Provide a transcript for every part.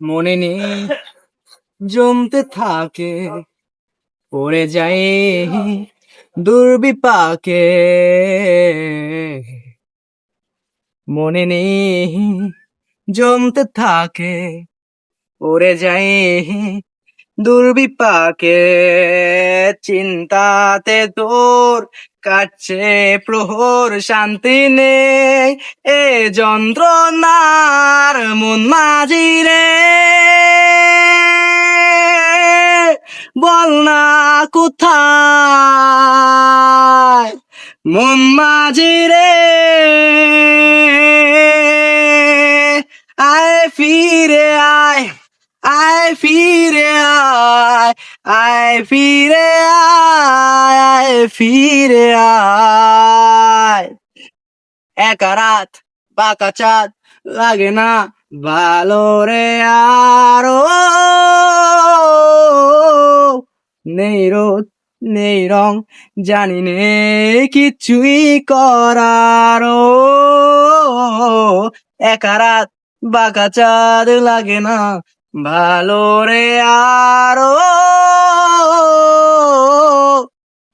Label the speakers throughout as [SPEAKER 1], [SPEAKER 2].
[SPEAKER 1] মনে নেই জমতে থাকে পড়ে যায় দুর্বিপাকে মনে নেই জমতে থাকে পড়ে যায় দুর্বিপাকে চিন্তাতে তোর কাটছে প্রহর শান্তি নেই এ যন্ত্রণার মন মাঝি রে বল না কোথায় মন মাঝি রে আয় ফিরে আয় আয় ফিরে আয় আয় ফিরে আয় আয় ফিরে আয় একা রাত বাঁকা চাঁদ লাগে না ভালো রে আরো নেই রোদ নেই রং জানি নে কিছুই করার একা রাত বাঁকা চাঁদ লাগে না ভালো রে আরো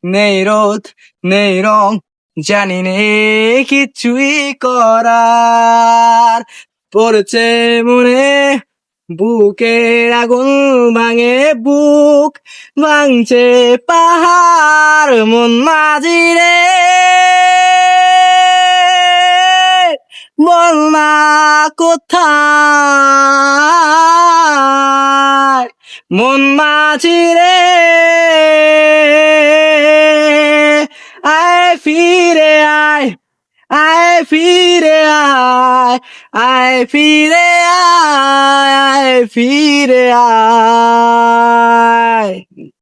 [SPEAKER 1] নেই রোদ নেই রং জানি নে কিছুই করার পড়ছে মনে বুকের আগুন ভাঙে বুক ভাঙছে পাহাড় মন মাঝি রে বল না কোথায় মন মাঝি রে আয় ফিরে আয় আয় ফিরে আয় আয় ফিরে আয় আয় ফিরে আয়